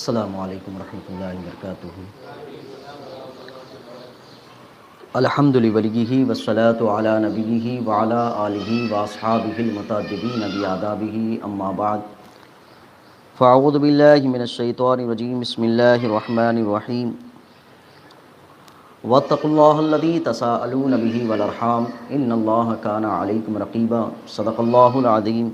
السلام علیکم ورحمۃ اللہ وبرکاتہ۔ الحمد لولیہ والصلاۃ علی نبیہ وعلی آلہ واصحابہ المتاجبین بآدابہ، اما بعد فاعوذ باللہ من الشیطان الرجیم، بسم اللہ الرحمن الرحیم۔ واتقوا اللہ الذی تساءلون بہ والارحام ان اللہ کان علیکم رقیبا، صدق اللہ العظیم۔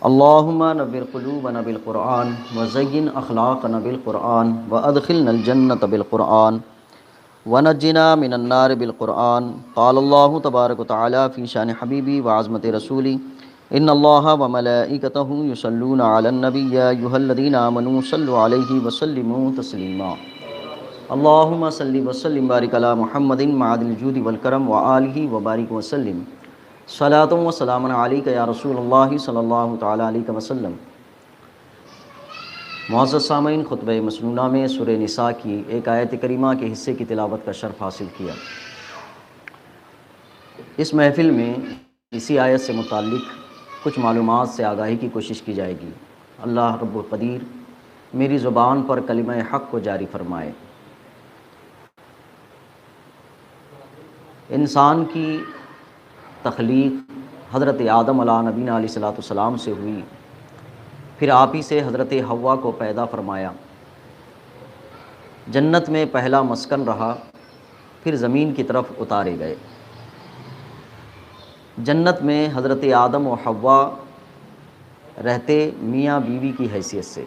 اللہم نور قلوبنا بالقرآن وزین اخلاقنا بالقرآن وادخلنا الجنۃ بالقرآن ونجنا من النار بالقرآن۔ قال اللہ تبارک وتعالی فی شان حبیبی وعظمت رسولی ان اللہ وملائکتہ یصلون علی النبی یا ایھا الذین آمنوا صلوا علیہ وسلموا تسلیما۔ اللہم صلی وسلم بارک علی محمد معدن الجود والکرم وآلہ وبارک وسلم۔ صلاۃ و سلام علیک یا رسول اللہ صلی اللہ تعالیٰ علیہ وسلم۔ معزز سامعین، خطبہ مسنونہ میں سورہ نساء کی ایک آیت کریمہ کے حصے کی تلاوت کا شرف حاصل کیا۔ اس محفل میں اسی آیت سے متعلق کچھ معلومات سے آگاہی کی کوشش کی جائے گی۔ اللہ رب القدیر میری زبان پر کلمہ حق کو جاری فرمائے۔ انسان کی تخلیق حضرت آدم علیہ نبینا علیہ الصلوۃ والسلام سے ہوئی، پھر آپ ہی سے حضرت حوا کو پیدا فرمایا، جنت میں پہلا مسکن رہا، پھر زمین کی طرف اتارے گئے۔ جنت میں حضرت آدم و حوا رہتے میاں بیوی کی حیثیت سے،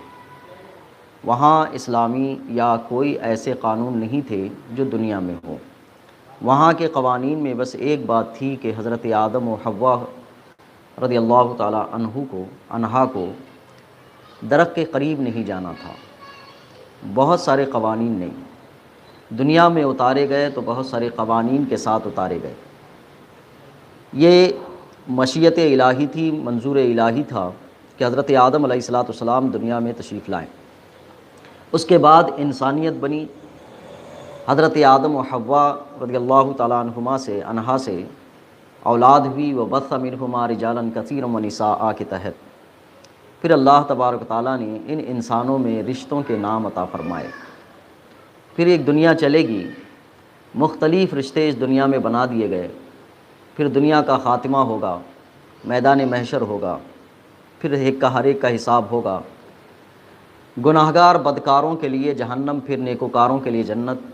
وہاں اسلامی یا کوئی ایسے قانون نہیں تھے جو دنیا میں ہو۔ وہاں کے قوانین میں بس ایک بات تھی کہ حضرت آدم و حوا رضی اللہ تعالیٰ عنہا کو درخت کے قریب نہیں جانا تھا۔ بہت سارے قوانین نہیں، دنیا میں اتارے گئے تو بہت سارے قوانین کے ساتھ اتارے گئے۔ یہ مشیت الہی تھی، منظور الہی تھا کہ حضرت آدم علیہ السلام دنیا میں تشریف لائیں۔ اس کے بعد انسانیت بنی، حضرت آدم و حوا رضی اللہ تعالیٰ عنہا سے اولاد ہوئی، وبث منہما رجالا کثیرا ونساء کے تحت پھر اللہ تبارک و تعالیٰ نے ان انسانوں میں رشتوں کے نام عطا فرمائے۔ پھر ایک دنیا چلے گی، مختلف رشتے اس دنیا میں بنا دیے گئے، پھر دنیا کا خاتمہ ہوگا، میدان محشر ہوگا، پھر ہر ایک کا حساب ہوگا۔ گناہگار بدکاروں کے لیے جہنم، پھر نیکوکاروں کے لیے جنت،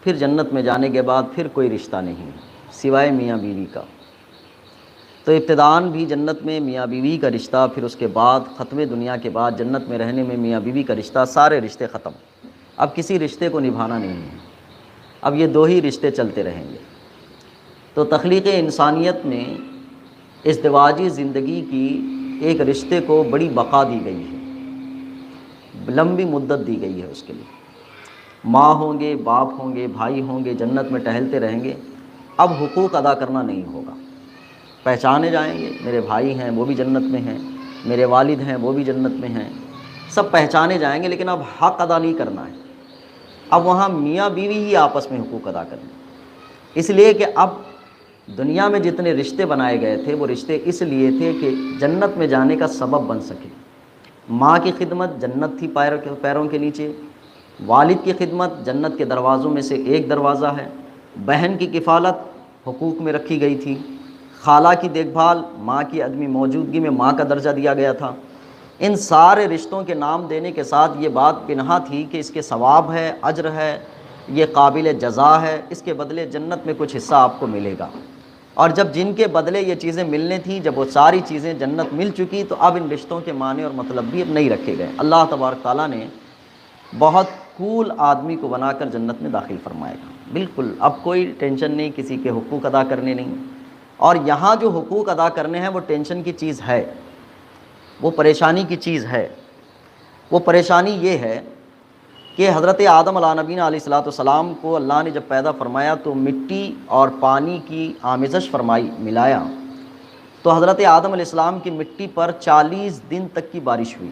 پھر جنت میں جانے کے بعد پھر کوئی رشتہ نہیں سوائے میاں بیوی کا۔ تو ابتداءً بھی جنت میں میاں بیوی کا رشتہ، پھر اس کے بعد ختم دنیا کے بعد جنت میں رہنے میں میاں بیوی کا رشتہ، سارے رشتے ختم۔ اب کسی رشتے کو نبھانا نہیں ہے، اب یہ دو ہی رشتے چلتے رہیں گے۔ تو تخلیق انسانیت میں ازدواجی زندگی کی ایک رشتے کو بڑی بقا دی گئی ہے، لمبی مدت دی گئی ہے اس کے لیے۔ ماں ہوں گے، باپ ہوں گے، بھائی ہوں گے، جنت میں ٹہلتے رہیں گے۔ اب حقوق ادا کرنا نہیں ہوگا، پہچانے جائیں گے، میرے بھائی ہیں وہ بھی جنت میں ہیں، میرے والد ہیں وہ بھی جنت میں ہیں، سب پہچانے جائیں گے، لیکن اب حق ادا نہیں کرنا ہے۔ اب وہاں میاں بیوی ہی آپس میں حقوق ادا کریں، اس لیے کہ اب دنیا میں جتنے رشتے بنائے گئے تھے وہ رشتے اس لیے تھے کہ جنت میں جانے کا سبب بن سکے۔ ماں کی خدمت جنت تھی پیروں کے نیچے، والد کی خدمت جنت کے دروازوں میں سے ایک دروازہ ہے، بہن کی کفالت حقوق میں رکھی گئی تھی، خالہ کی دیکھ بھال ماں کی عدمی موجودگی میں ماں کا درجہ دیا گیا تھا۔ ان سارے رشتوں کے نام دینے کے ساتھ یہ بات بنہا تھی کہ اس کے ثواب ہے، اجر ہے، یہ قابل جزا ہے، اس کے بدلے جنت میں کچھ حصہ آپ کو ملے گا۔ اور جب جن کے بدلے یہ چیزیں ملنے تھیں، جب وہ ساری چیزیں جنت مل چکی، تو اب ان رشتوں کے معنی اور مطلب بھی اب نہیں رکھے گئے۔ اللہ تبارک تعالیٰ نے بہت کول آدمی کو بنا کر جنت میں داخل فرمائے گا۔ بالکل اب کوئی ٹینشن نہیں، کسی کے حقوق ادا کرنے نہیں۔ اور یہاں جو حقوق ادا کرنے ہیں وہ ٹینشن کی چیز ہے، وہ پریشانی کی چیز ہے۔ وہ پریشانی یہ ہے کہ حضرت آدم علیہ نبینا علیہ الصلوۃ والسلام کو اللہ نے جب پیدا فرمایا تو مٹی اور پانی کی آمیزش فرمائی، ملایا، تو حضرت آدم علیہ السلام کی مٹی پر 40 دن تک کی بارش ہوئی۔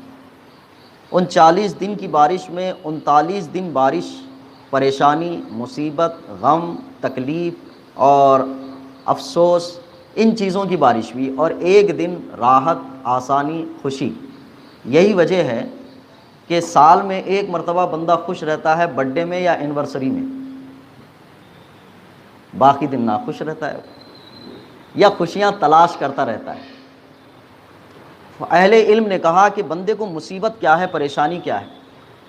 ان 40 دن کی بارش میں 39 دن بارش پریشانی، مصیبت، غم، تکلیف اور افسوس، ان چیزوں کی بارش ہوئی، اور ایک دن راحت، آسانی، خوشی۔ یہی وجہ ہے کہ سال میں ایک مرتبہ بندہ خوش رہتا ہے برتھ ڈے میں یا اینیورسری میں، باقی دن ناخوش رہتا ہے یا خوشیاں تلاش کرتا رہتا ہے۔ اہل علم نے کہا کہ بندے کو مصیبت کیا ہے، پریشانی کیا ہے؟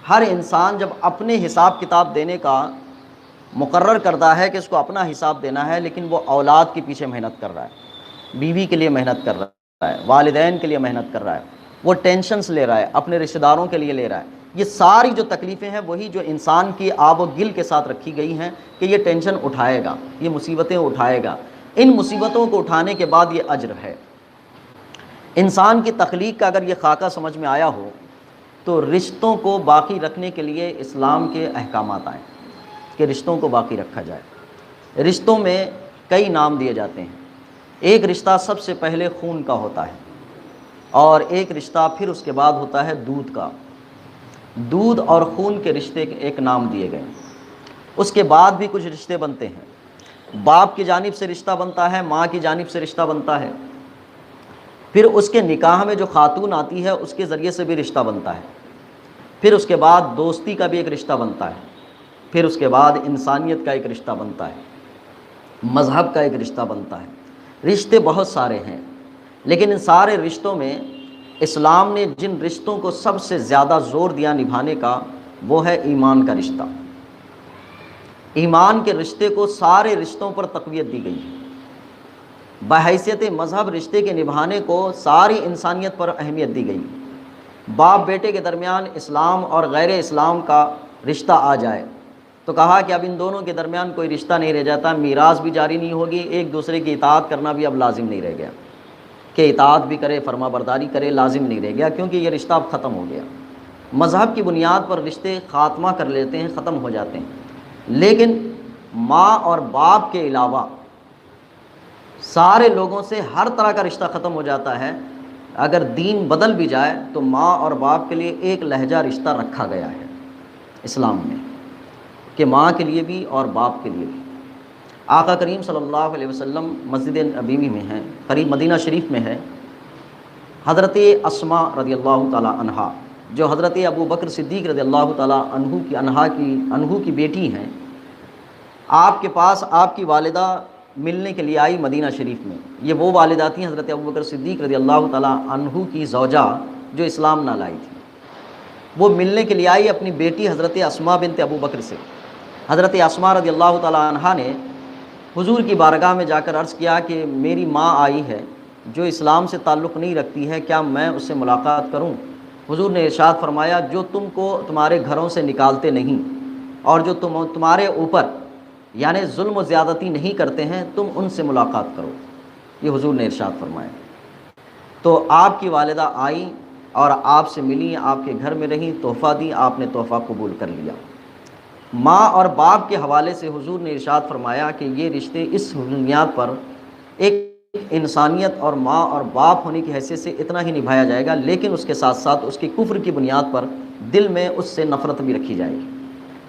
ہر انسان جب اپنے حساب کتاب دینے کا مقرر کرتا ہے کہ اس کو اپنا حساب دینا ہے، لیکن وہ اولاد کے پیچھے محنت کر رہا ہے، بیوی کے لیے محنت کر رہا ہے، والدین کے لیے محنت کر رہا ہے، وہ ٹینشنز لے رہا ہے، اپنے رشتہ داروں کے لیے لے رہا ہے، یہ ساری جو تکلیفیں ہیں وہی جو انسان کی آب و گل کے ساتھ رکھی گئی ہیں کہ یہ ٹینشن اٹھائے گا، یہ مصیبتیں اٹھائے گا۔ ان مصیبتوں کو اٹھانے کے بعد یہ اجر ہے۔ انسان کی تخلیق کا اگر یہ خاکہ سمجھ میں آیا ہو تو رشتوں کو باقی رکھنے کے لیے اسلام کے احکامات آئیں کہ رشتوں کو باقی رکھا جائے۔ رشتوں میں کئی نام دیے جاتے ہیں۔ ایک رشتہ سب سے پہلے خون کا ہوتا ہے، اور ایک رشتہ پھر اس کے بعد ہوتا ہے دودھ کا۔ دودھ اور خون کے رشتے کے ایک نام دیے گئے۔ اس کے بعد بھی کچھ رشتے بنتے ہیں۔ باپ کی جانب سے رشتہ بنتا ہے، ماں کی جانب سے رشتہ بنتا ہے، پھر اس کے نکاح میں جو خاتون آتی ہے اس کے ذریعے سے بھی رشتہ بنتا ہے، پھر اس کے بعد دوستی کا بھی ایک رشتہ بنتا ہے، پھر اس کے بعد انسانیت کا ایک رشتہ بنتا ہے، مذہب کا ایک رشتہ بنتا ہے۔ رشتے بہت سارے ہیں، لیکن ان سارے رشتوں میں اسلام نے جن رشتوں کو سب سے زیادہ زور دیا نبھانے کا وہ ہے ایمان کا رشتہ۔ ایمان کے رشتے کو سارے رشتوں پر تقویت دی گئی ہے۔ بحیثیت مذہب رشتے کے نبھانے کو ساری انسانیت پر اہمیت دی گئی۔ باپ بیٹے کے درمیان اسلام اور غیر اسلام کا رشتہ آ جائے تو کہا کہ اب ان دونوں کے درمیان کوئی رشتہ نہیں رہ جاتا، میراث بھی جاری نہیں ہوگی، ایک دوسرے کی اطاعت کرنا بھی اب لازم نہیں رہ گیا کہ اطاعت بھی کرے، فرما برداری کرے، لازم نہیں رہ گیا، کیونکہ یہ رشتہ اب ختم ہو گیا۔ مذہب کی بنیاد پر رشتے خاتمہ کر لیتے ہیں، ختم ہو جاتے ہیں، لیکن ماں اور باپ کے علاوہ سارے لوگوں سے ہر طرح کا رشتہ ختم ہو جاتا ہے۔ اگر دین بدل بھی جائے تو ماں اور باپ کے لیے ایک لہجہ رشتہ رکھا گیا ہے اسلام میں، کہ ماں کے لیے بھی اور باپ کے لیے بھی۔ آقا کریم صلی اللہ علیہ وسلم مسجد نبوی میں ہیں، قریب مدینہ شریف میں ہے۔ حضرت اسماء رضی اللہ تعالی عنہا جو حضرت ابو بکر صدیق رضی اللہ تعالی عنہ کی بیٹی ہیں، آپ کے پاس آپ کی والدہ ملنے کے لیے آئی مدینہ شریف میں۔ یہ وہ والدہ تھیں حضرت ابو بکر صدیق رضی اللہ تعالی عنہ کی زوجہ جو اسلام نہ لائی تھی۔ وہ ملنے کے لیے آئی اپنی بیٹی حضرت اسماء بنت ابو بکر سے۔ حضرت اسماء رضی اللہ تعالی عنہا نے حضور کی بارگاہ میں جا کر عرض کیا کہ میری ماں آئی ہے جو اسلام سے تعلق نہیں رکھتی ہے، کیا میں اس سے ملاقات کروں؟ حضور نے ارشاد فرمایا جو تم کو تمہارے گھروں سے نکالتے نہیں اور جو تمہارے اوپر یعنی ظلم و زیادتی نہیں کرتے ہیں، تم ان سے ملاقات کرو۔ یہ حضور نے ارشاد فرمایا۔ تو آپ کی والدہ آئیں اور آپ سے ملیں، آپ کے گھر میں رہیں، تحفہ دیں، آپ نے تحفہ قبول کر لیا۔ ماں اور باپ کے حوالے سے حضور نے ارشاد فرمایا کہ یہ رشتے اس بنیاد پر ایک انسانیت اور ماں اور باپ ہونے کی حیثیت سے اتنا ہی نبھایا جائے گا، لیکن اس کے ساتھ ساتھ اس کی کفر کی بنیاد پر دل میں اس سے نفرت بھی رکھی جائے گی،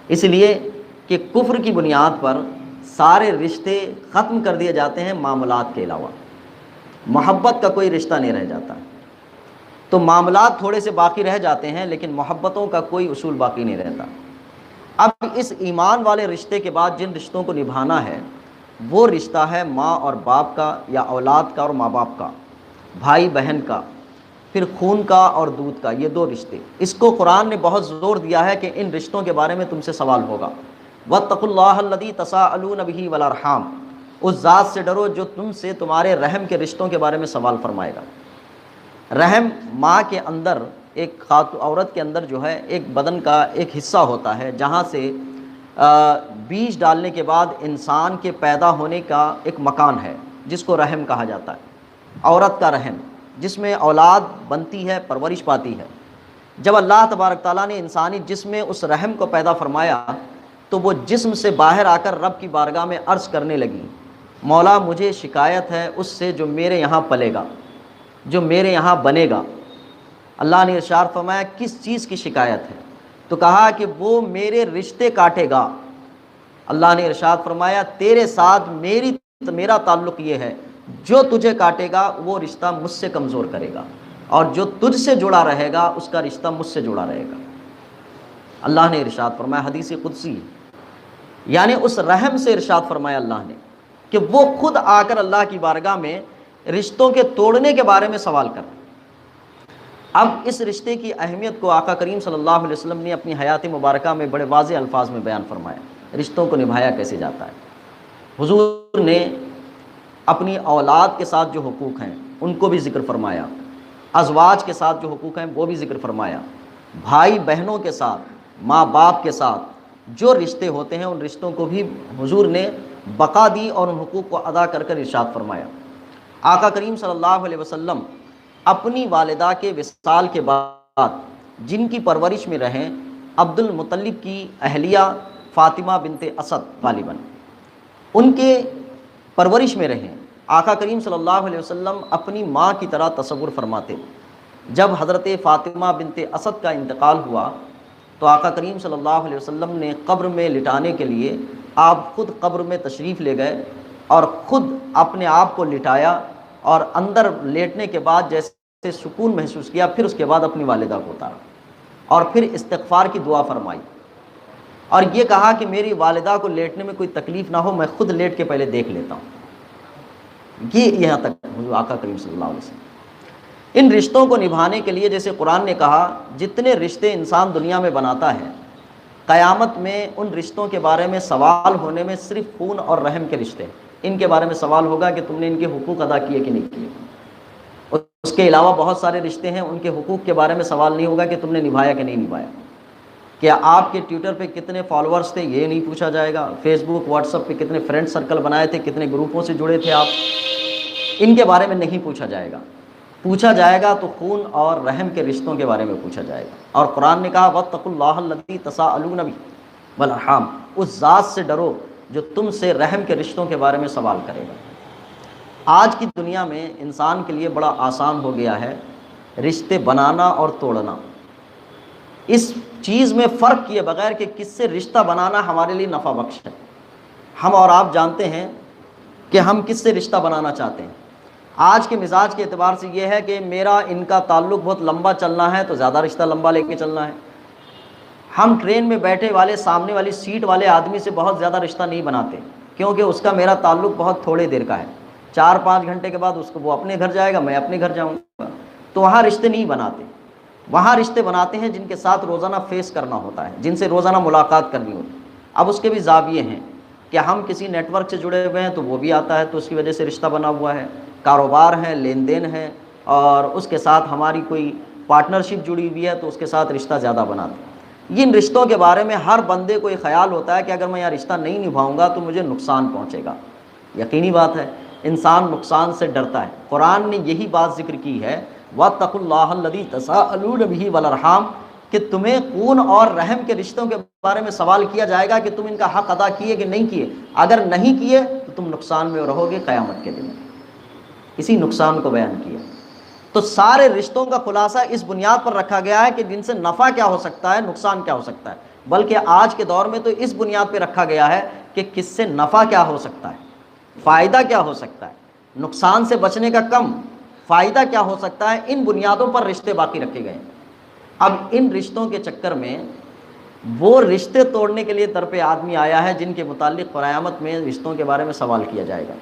اس لیے کہ کفر کی بنیاد پر سارے رشتے ختم کر دیے جاتے ہیں معاملات کے علاوہ، محبت کا کوئی رشتہ نہیں رہ جاتا۔ تو معاملات تھوڑے سے باقی رہ جاتے ہیں لیکن محبتوں کا کوئی اصول باقی نہیں رہتا۔ اب اس ایمان والے رشتے کے بعد جن رشتوں کو نبھانا ہے وہ رشتہ ہے ماں اور باپ کا یا اولاد کا اور ماں باپ کا، بھائی بہن کا، پھر خون کا اور دودھ کا، یہ دو رشتے۔ اس کو قرآن نے بہت زور دیا ہے کہ ان رشتوں کے بارے میں تم سے سوال ہوگا۔ وَاتَّقُوا اللَّهَ الَّذِي تَسَاءَلُونَ بِهِ وَالْأَرْحَامَ، اس ذات سے ڈرو جو تم سے تمہارے رحم کے رشتوں کے بارے میں سوال فرمائے گا۔ رحم ماں کے اندر ایک عورت کے اندر جو ہے ایک بدن کا ایک حصہ ہوتا ہے جہاں سے بیج ڈالنے کے بعد انسان کے پیدا ہونے کا ایک مکان ہے جس کو رحم کہا جاتا ہے، عورت کا رحم جس میں اولاد بنتی ہے، پرورش پاتی ہے۔ جب اللہ تبارک تعالیٰ نے انسانی جسم میں اس رحم کو پیدا فرمایا تو وہ جسم سے باہر آ کر رب کی بارگاہ میں عرض کرنے لگی، مولا مجھے شکایت ہے اس سے جو میرے یہاں پلے گا، جو میرے یہاں بنے گا۔ اللہ نے ارشاد فرمایا کس چیز کی شکایت ہے؟ تو کہا کہ وہ میرے رشتے کاٹے گا۔ اللہ نے ارشاد فرمایا تیرے ساتھ میرا تعلق یہ ہے، جو تجھے کاٹے گا وہ رشتہ مجھ سے کمزور کرے گا، اور جو تجھ سے جڑا رہے گا اس کا رشتہ مجھ سے جڑا رہے گا۔ اللہ نے ارشاد فرمایا، حدیث قدسی، یعنی اس رحم سے ارشاد فرمایا اللہ نے کہ وہ خود آ کر اللہ کی بارگاہ میں رشتوں کے توڑنے کے بارے میں سوال کر۔ اب اس رشتے کی اہمیت کو آقا کریم صلی اللہ علیہ وسلم نے اپنی حیات مبارکہ میں بڑے واضح الفاظ میں بیان فرمایا، رشتوں کو نبھایا کیسے جاتا ہے۔ حضور نے اپنی اولاد کے ساتھ جو حقوق ہیں ان کو بھی ذکر فرمایا، ازواج کے ساتھ جو حقوق ہیں وہ بھی ذکر فرمایا، بھائی بہنوں کے ساتھ، ماں باپ کے ساتھ جو رشتے ہوتے ہیں ان رشتوں کو بھی حضور نے بقا دی اور ان حقوق کو ادا کر کر ارشاد فرمایا۔ آقا کریم صلی اللہ علیہ وسلم اپنی والدہ کے وصال کے بعد جن کی پرورش میں رہیں، عبد المطلب کی اہلیہ فاطمہ بنت اسد غالباً، ان کے پرورش میں رہیں، آقا کریم صلی اللہ علیہ وسلم اپنی ماں کی طرح تصور فرماتے۔ جب حضرت فاطمہ بنت اسد کا انتقال ہوا تو آقا کریم صلی اللہ علیہ وسلم نے قبر میں لٹانے کے لیے آپ خود قبر میں تشریف لے گئے اور خود اپنے آپ کو لٹایا، اور اندر لیٹنے کے بعد جیسے سکون محسوس کیا، پھر اس کے بعد اپنی والدہ کو اتارا اور پھر استغفار کی دعا فرمائی اور یہ کہا کہ میری والدہ کو لیٹنے میں کوئی تکلیف نہ ہو، میں خود لیٹ کے پہلے دیکھ لیتا ہوں۔ یہ یہاں تک حضور آقا کریم صلی اللہ علیہ وسلم۔ ان رشتوں کو نبھانے کے لیے جیسے قرآن نے کہا، جتنے رشتے انسان دنیا میں بناتا ہے، قیامت میں ان رشتوں کے بارے میں سوال ہونے میں صرف خون اور رحم کے رشتے، ان کے بارے میں سوال ہوگا کہ تم نے ان کے حقوق ادا کیے کہ نہیں کیے۔ اس کے علاوہ بہت سارے رشتے ہیں، ان کے حقوق کے بارے میں سوال نہیں ہوگا کہ تم نے نبھایا کہ نہیں نبھایا۔ کیا آپ کے ٹویٹر پہ کتنے فالوورز تھے یہ نہیں پوچھا جائے گا، فیس بک واٹس ایپ پہ کتنے فرینڈ سرکل بنائے تھے، کتنے گروپوں سے جڑے تھے آپ، ان کے بارے میں نہیں پوچھا جائے گا۔ پوچھا جائے گا تو خون اور رحم کے رشتوں کے بارے میں پوچھا جائے گا۔ اور قرآن نے کہا واتقوا اللہ الذی تساءلون بہ والارحام، اس ذات سے ڈرو جو تم سے رحم کے رشتوں کے بارے میں سوال کرے گا۔ آج کی دنیا میں انسان کے لیے بڑا آسان ہو گیا ہے رشتے بنانا اور توڑنا، اس چیز میں فرق کیے بغیر کہ کس سے رشتہ بنانا ہمارے لیے نفع بخش ہے۔ ہم اور آپ جانتے ہیں کہ ہم کس سے رشتہ بنانا چاہتے ہیں۔ آج کے مزاج کے اعتبار سے یہ ہے کہ میرا ان کا تعلق بہت لمبا چلنا ہے تو زیادہ رشتہ لمبا لے کے چلنا ہے۔ ہم ٹرین میں بیٹھے والے سامنے والی سیٹ والے آدمی سے بہت زیادہ رشتہ نہیں بناتے، کیونکہ اس کا میرا تعلق بہت تھوڑے دیر کا ہے، 4-5 گھنٹے کے بعد اس کو وہ اپنے گھر جائے گا، میں اپنے گھر جاؤں گا، تو وہاں رشتے نہیں بناتے۔ وہاں رشتے بناتے ہیں جن کے ساتھ روزانہ فیس کرنا ہوتا ہے، جن سے روزانہ ملاقات کرنی ہوتی ہے۔ اب اس کے بھی زاویے ہیں کہ ہم کسی نیٹ ورک سے جڑے ہوئے ہیں تو وہ بھی آتا ہے تو اس کی وجہ سے رشتہ بنا ہوا ہے، کاروبار ہے، لین دین ہے، اور اس کے ساتھ ہماری کوئی پارٹنرشپ جڑی ہوئی ہے تو اس کے ساتھ رشتہ زیادہ بناتے ہیں۔ ان رشتوں کے بارے میں ہر بندے کو یہ خیال ہوتا ہے کہ اگر میں یہاں رشتہ نہیں نبھاؤں گا تو مجھے نقصان پہنچے گا۔ یقینی بات ہے، انسان نقصان سے ڈرتا ہے۔ قرآن نے یہی بات ذکر کی ہے واتقوا اللہ الذی تساءلون بہ والارحام، کہ تمہیں خون اور رحم کے رشتوں کے بارے میں سوال کیا جائے گا کہ تم ان کا حق ادا کیے کہ نہیں کیے۔ اگر نہیں کیے تو تم نقصان میں رہو گے قیامت کے دن۔ اسی نقصان کو بیان کیا۔ تو سارے رشتوں کا خلاصہ اس بنیاد پر رکھا گیا ہے کہ جن سے نفع کیا ہو سکتا ہے، نقصان کیا ہو سکتا ہے، بلکہ آج کے دور میں تو اس بنیاد پہ رکھا گیا ہے کہ کس سے نفع کیا ہو سکتا ہے، فائدہ کیا ہو سکتا ہے، نقصان سے بچنے کا کم، فائدہ کیا ہو سکتا ہے، ان بنیادوں پر رشتے باقی رکھے گئے ہیں۔ اب ان رشتوں کے چکر میں وہ رشتے توڑنے کے لیے در پہ آدمی آیا ہے جن کے متعلق قیامت میں رشتوں کے بارے میں سوال کیا جائے گا۔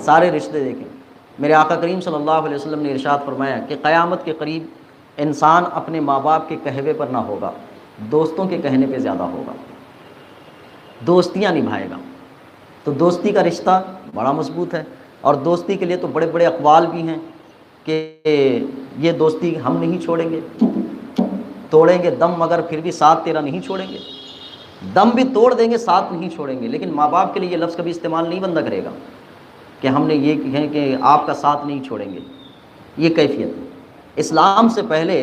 سارے رشتے دیکھیں، میرے آقا کریم صلی اللہ علیہ وسلم نے ارشاد فرمایا کہ قیامت کے قریب انسان اپنے ماں باپ کے کہوے پر نہ ہوگا، دوستوں کے کہنے پہ زیادہ ہوگا، دوستیاں نبھائے گا۔ تو دوستی کا رشتہ بڑا مضبوط ہے، اور دوستی کے لیے تو بڑے بڑے اقوال بھی ہیں کہ یہ دوستی ہم نہیں چھوڑیں گے، توڑیں گے دم مگر پھر بھی ساتھ تیرا نہیں چھوڑیں گے، دم بھی توڑ دیں گے ساتھ نہیں چھوڑیں گے۔ لیکن ماں باپ کے لیے یہ لفظ کبھی استعمال نہیں بندہ کرے گا کہ ہم نے یہ کہیں کہ آپ کا ساتھ نہیں چھوڑیں گے، یہ کیفیت ہے۔ اسلام سے پہلے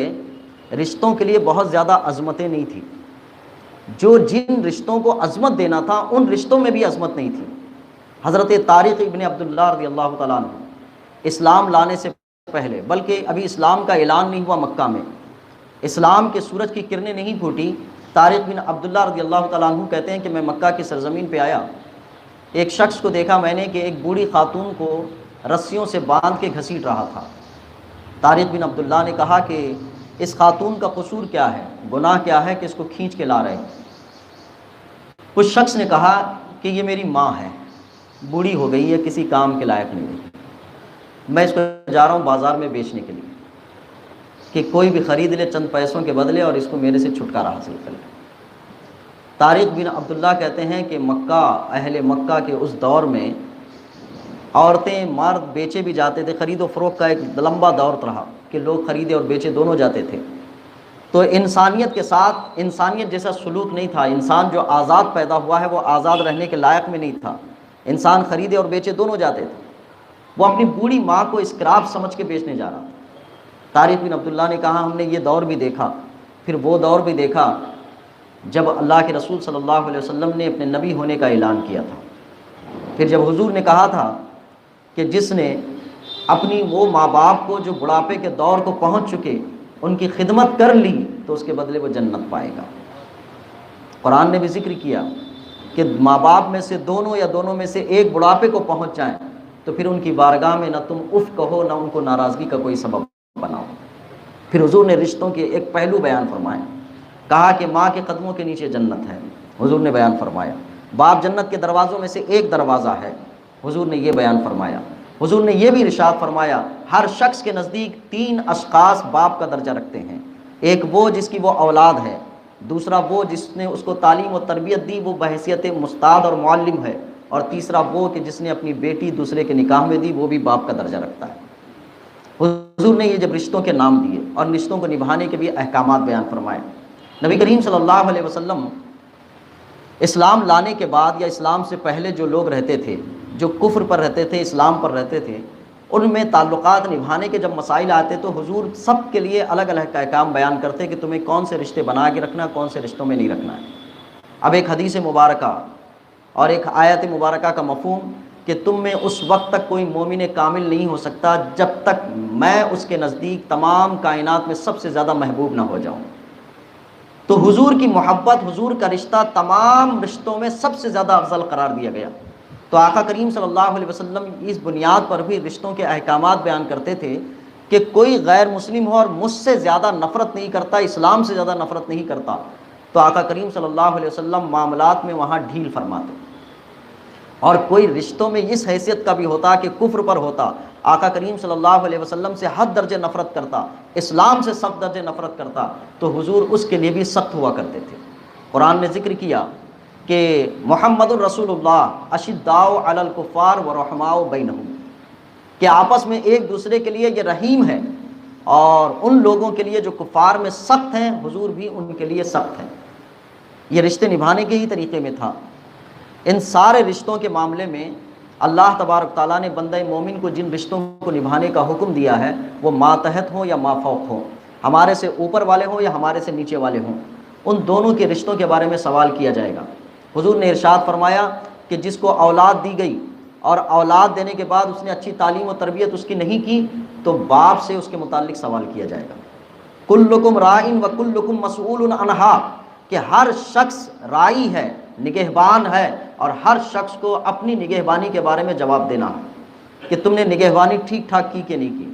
رشتوں کے لیے بہت زیادہ عظمتیں نہیں تھیں، جو جن رشتوں کو عظمت دینا تھا ان رشتوں میں بھی عظمت نہیں تھی۔ حضرت طارق ابن عبداللہ رضی اللہ تعالیٰ عنہ اسلام لانے سے پہلے، بلکہ ابھی اسلام کا اعلان نہیں ہوا مکہ میں، اسلام کے سورج کی کرنیں نہیں پھوٹی، طارق بن عبداللہ رضی اللہ تعالیٰ عنہ کہتے ہیں کہ میں مکہ کی سرزمین پہ آیا، ایک شخص کو دیکھا میں نے کہ ایک بوڑھی خاتون کو رسیوں سے باندھ کے گھسیٹ رہا تھا۔ طارق بن عبداللہ نے کہا کہ اس خاتون کا قصور کیا ہے، گناہ کیا ہے کہ اس کو کھینچ کے لا رہے ہیں؟ کچھ شخص نے کہا کہ یہ میری ماں ہے، بوڑھی ہو گئی ہے، کسی کام کے لائق نہیں ہے، میں اس کو جا رہا ہوں بازار میں بیچنے کے لیے کہ کوئی بھی خرید لے چند پیسوں کے بدلے اور اس کو میرے سے چھٹکارا حاصل کر لے۔ طارق بن عبداللہ کہتے ہیں کہ مکہ، اہل مکہ کے اس دور میں عورتیں مرد بیچے بھی جاتے تھے، خرید و فروخت کا ایک لمبا دور رہا کہ لوگ خریدے اور بیچے دونوں جاتے تھے۔ تو انسانیت کے ساتھ انسانیت جیسا سلوک نہیں تھا، انسان جو آزاد پیدا ہوا ہے وہ آزاد رہنے کے لائق میں نہیں تھا، انسان خریدے اور بیچے دونوں جاتے تھے۔ وہ اپنی بوڑھی ماں کو اسکراپ سمجھ کے بیچنے جا رہا تھا۔ طارق بن عبداللہ نے کہا ہم نے یہ دور بھی دیکھا، پھر وہ دور بھی دیکھا جب اللہ کے رسول صلی اللہ علیہ وسلم نے اپنے نبی ہونے کا اعلان کیا تھا۔ پھر جب حضور نے کہا تھا کہ جس نے اپنی وہ ماں باپ کو جو بڑھاپے کے دور کو پہنچ چکے ان کی خدمت کر لی تو اس کے بدلے وہ جنت پائے گا۔ قرآن نے بھی ذکر کیا کہ ماں باپ میں سے دونوں یا دونوں میں سے ایک بڑھاپے کو پہنچ جائیں تو پھر ان کی بارگاہ میں نہ تم اف کہو نہ ان کو ناراضگی کا کوئی سبب بناؤ۔ پھر حضور نے رشتوں کے ایک پہلو بیان فرمائے، کہا کہ ماں کے قدموں کے نیچے جنت ہے، حضور نے بیان فرمایا۔ باپ جنت کے دروازوں میں سے ایک دروازہ ہے، حضور نے یہ بیان فرمایا۔ حضور نے یہ بھی ارشاد فرمایا ہر شخص کے نزدیک 3 اشخاص باپ کا درجہ رکھتے ہیں، ایک وہ جس کی وہ اولاد ہے، دوسرا وہ جس نے اس کو تعلیم و تربیت دی وہ بحیثیت مستاد اور معلم ہے، اور تیسرا وہ کہ جس نے اپنی بیٹی دوسرے کے نکاح میں دی وہ بھی باپ کا درجہ رکھتا ہے۔ حضور نے یہ جب رشتوں کے نام دیے اور رشتوں کو نبھانے کے بھی احکامات بیان فرمائے، نبی کریم صلی اللہ علیہ وسلم اسلام لانے کے بعد یا اسلام سے پہلے جو لوگ رہتے تھے، جو کفر پر رہتے تھے، اسلام پر رہتے تھے، ان میں تعلقات نبھانے کے جب مسائل آتے تو حضور سب کے لیے الگ الگ احکام بیان کرتے کہ تمہیں کون سے رشتے بنا کے رکھنا ہے، کون سے رشتوں میں نہیں رکھنا ہے۔ اب ایک حدیث مبارکہ اور ایک آیت مبارکہ کا مفہوم کہ تم میں اس وقت تک کوئی مومن کامل نہیں ہو سکتا جب تک میں اس کے نزدیک تمام کائنات میں سب سے زیادہ محبوب نہ ہو جاؤں۔ تو حضور کی محبت، حضور کا رشتہ تمام رشتوں میں سب سے زیادہ افضل قرار دیا گیا۔ تو آقا کریم صلی اللہ علیہ وسلم اس بنیاد پر بھی رشتوں کے احکامات بیان کرتے تھے کہ کوئی غیر مسلم ہو اور مجھ سے زیادہ نفرت نہیں کرتا، اسلام سے زیادہ نفرت نہیں کرتا، تو آقا کریم صلی اللہ علیہ وسلم معاملات میں وہاں ڈھیل فرماتے۔ اور کوئی رشتوں میں اس حیثیت کا بھی ہوتا کہ کفر پر ہوتا، آقا کریم صلی اللہ علیہ وسلم سے حد درجے نفرت کرتا، اسلام سے سخت درجے نفرت کرتا، تو حضور اس کے لیے بھی سخت ہوا کرتے تھے۔ قرآن نے ذکر کیا کہ محمد الرسول اللہ اشداء علی الکفار ورحماء بینہم، کہ آپس میں ایک دوسرے کے لیے یہ رحیم ہے، اور ان لوگوں کے لیے جو کفار میں سخت ہیں حضور بھی ان کے لیے سخت ہیں۔ یہ رشتے نبھانے کے ہی طریقے میں تھا۔ ان سارے رشتوں کے معاملے میں اللہ تبارک تعالیٰ نے بندہ مومن کو جن رشتوں کو نبھانے کا حکم دیا ہے وہ ماتحت ہوں یا مافوق ہوں، ہمارے سے اوپر والے ہوں یا ہمارے سے نیچے والے ہوں، ان دونوں کے رشتوں کے بارے میں سوال کیا جائے گا۔ حضور نے ارشاد فرمایا کہ جس کو اولاد دی گئی اور اولاد دینے کے بعد اس نے اچھی تعلیم و تربیت اس کی نہیں کی تو باپ سے اس کے متعلق سوال کیا جائے گا۔ کلکم راعٍ وکلکم مسئول عنہا، کہ ہر شخص راعی ہے، نگہبان ہے، اور ہر شخص کو اپنی نگہبانی کے بارے میں جواب دینا ہے کہ تم نے نگہبانی ٹھیک ٹھاک کی کہ نہیں کی۔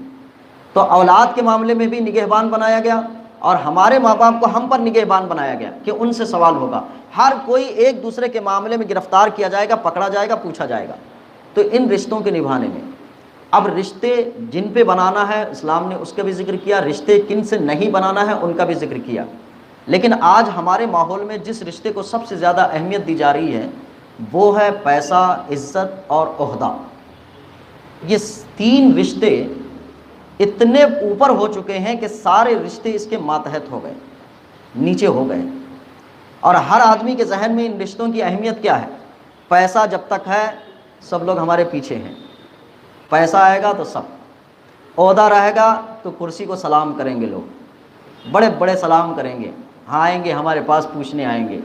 تو اولاد کے معاملے میں بھی نگہبان بنایا گیا اور ہمارے ماں باپ کو ہم پر نگہبان بنایا گیا کہ ان سے سوال ہوگا۔ ہر کوئی ایک دوسرے کے معاملے میں گرفتار کیا جائے گا، پکڑا جائے گا، پوچھا جائے گا۔ تو ان رشتوں کے نبھانے میں اب رشتے جن پہ بنانا ہے اسلام نے اس کا بھی ذکر کیا، رشتے کن سے نہیں بنانا ہے ان کا بھی ذکر کیا۔ لیکن آج ہمارے ماحول میں جس رشتے کو سب سے زیادہ اہمیت دی جا رہی ہے وہ ہے پیسہ، عزت اور عہدہ۔ یہ 3 رشتے اتنے اوپر ہو چکے ہیں کہ سارے رشتے اس کے ماتحت ہو گئے، نیچے ہو گئے، اور ہر آدمی کے ذہن میں ان رشتوں کی اہمیت کیا ہے؟ پیسہ جب تک ہے سب لوگ ہمارے پیچھے ہیں، پیسہ آئے گا تو سب، عہدہ رہے گا تو کرسی کو سلام کریں گے، لوگ بڑے بڑے سلام کریں گے، ہاں آئیں گے ہمارے پاس پوچھنے آئیں گے،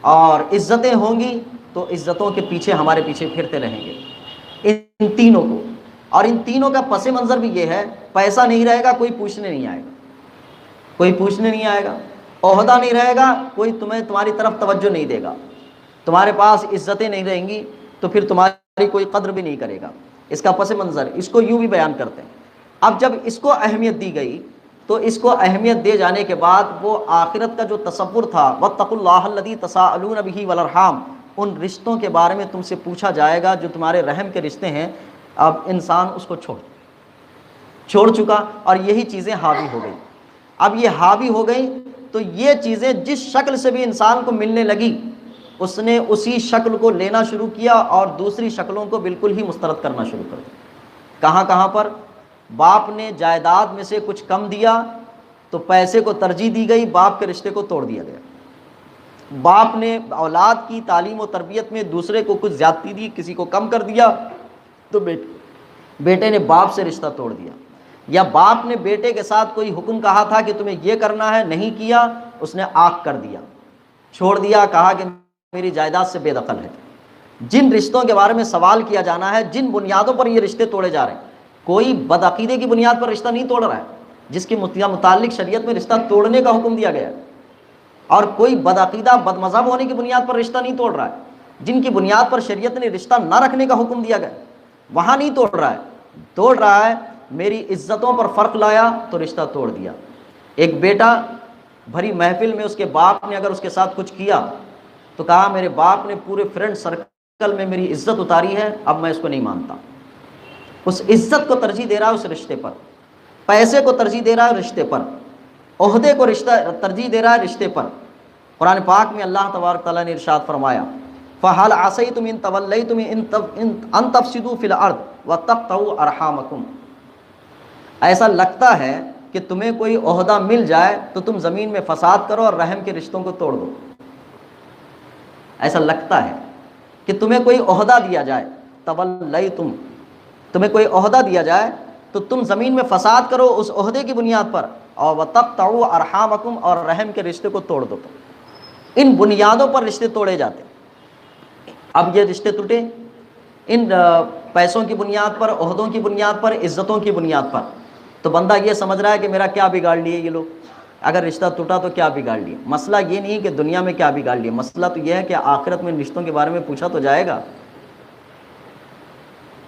اور عزتیں ہوں گی تو عزتوں کے پیچھے ہمارے پیچھے پھرتے رہیں گے۔ ان تینوں کو، اور ان تینوں کا پس منظر بھی یہ ہے، پیسہ نہیں رہے گا کوئی پوچھنے نہیں آئے گا، کوئی پوچھنے نہیں آئے گا، عہدہ نہیں رہے گا کوئی تمہاری طرف توجہ نہیں دے گا، تمہارے پاس عزتیں نہیں رہیں گی تو پھر تمہاری کوئی قدر بھی نہیں کرے گا۔ اس کا پس منظر اس کو یوں بھی بیان کرتے ہیں۔ اب جب اس کو اہمیت دی گئی تو اس کو اہمیت دے جانے کے بعد وہ آخرت کا جو تصور تھا واتقوا اللہ الذی تساءلون بہ والارحام، ان رشتوں کے بارے میں تم سے پوچھا جائے گا جو تمہارے رحم کے رشتے ہیں، اب انسان اس کو چھوڑ چکا اور یہی چیزیں حاوی ہو گئی۔ اب یہ حاوی ہو گئی تو یہ چیزیں جس شکل سے بھی انسان کو ملنے لگی اس نے اسی شکل کو لینا شروع کیا اور دوسری شکلوں کو بالکل ہی مسترد کرنا شروع کر دیا۔ کہاں پر باپ نے جائیداد میں سے کچھ کم دیا تو پیسے کو ترجیح دی گئی، باپ کے رشتے کو توڑ دیا گیا۔ باپ نے اولاد کی تعلیم و تربیت میں دوسرے کو کچھ زیادتی دی، کسی کو کم کر دیا تو بیٹے نے باپ سے رشتہ توڑ دیا، یا باپ نے بیٹے کے ساتھ کوئی حکم کہا تھا کہ تمہیں یہ کرنا ہے، نہیں کیا، اس نے آنکھ کر دیا، چھوڑ دیا، کہا کہ میری جائیداد سے بے دخل ہے۔ جن رشتوں کے بارے میں سوال کیا جانا ہے، جن بنیادوں پر یہ رشتے توڑے جا رہے ہیں، کوئی بدعقیدے کی بنیاد پر رشتہ نہیں توڑ رہا ہے جس کے متعلق شریعت میں رشتہ توڑنے کا حکم دیا گیا ہے، اور کوئی بدعقیدہ بد مذہب ہونے کی بنیاد پر رشتہ نہیں توڑ رہا ہے جن کی بنیاد پر شریعت نے رشتہ نہ رکھنے کا حکم دیا گیا، وہاں نہیں توڑ رہا ہے۔ توڑ رہا ہے میری عزتوں پر فرق لایا تو رشتہ توڑ دیا۔ ایک بیٹا بھری محفل میں اس کے باپ نے اگر اس کے ساتھ کچھ کیا تو کہا میرے باپ نے پورے فرینڈ سرکل میں میری عزت اتاری ہے، اب میں اس کو نہیں مانتا۔ اس عزت کو ترجیح دے رہا ہے اس رشتے پر، پیسے کو ترجیح دے رہا ہے رشتے پر، عہدے کو ترجیح دے رہا ہے رشتے پر۔ قرآن پاک میں اللہ تبارک تعالیٰ نے ارشاد فرمایا فَهَلْ عَصَيْتُمْ إِن تَوَلَّيْتُمْ أَن تَفْسِدُوا فِي الْأَرْضِ وَتَقْطَعُوا أَرْحَامَكُمْ، ایسا لگتا ہے کہ تمہیں کوئی عہدہ مل جائے تو تم زمین میں فساد کرو اور رحم کے رشتوں کو توڑ دو۔ ایسا لگتا ہے کہ تمہیں کوئی عہدہ دیا جائے، تولیتم، تمہیں کوئی عہدہ دیا جائے تو تم زمین میں فساد کرو اس عہدے کی بنیاد پر، اور وَتَقْطَعُوا أَرْحَامَكُمْ، اور رحم کے رشتے کو توڑ دو۔ ان بنیادوں پر رشتے توڑے جاتے۔ اب یہ رشتے ٹوٹے ان پیسوں کی بنیاد پر، عہدوں کی بنیاد پر، عزتوں کی بنیاد پر، تو بندہ یہ سمجھ رہا ہے کہ میرا کیا بگاڑ لیے یہ لوگ، اگر رشتہ ٹوٹا تو کیا بگاڑ لیے۔ مسئلہ یہ نہیں کہ دنیا میں کیا بگاڑ لیے، مسئلہ تو یہ ہے کہ آخرت میں رشتوں کے بارے میں پوچھا تو جائے گا۔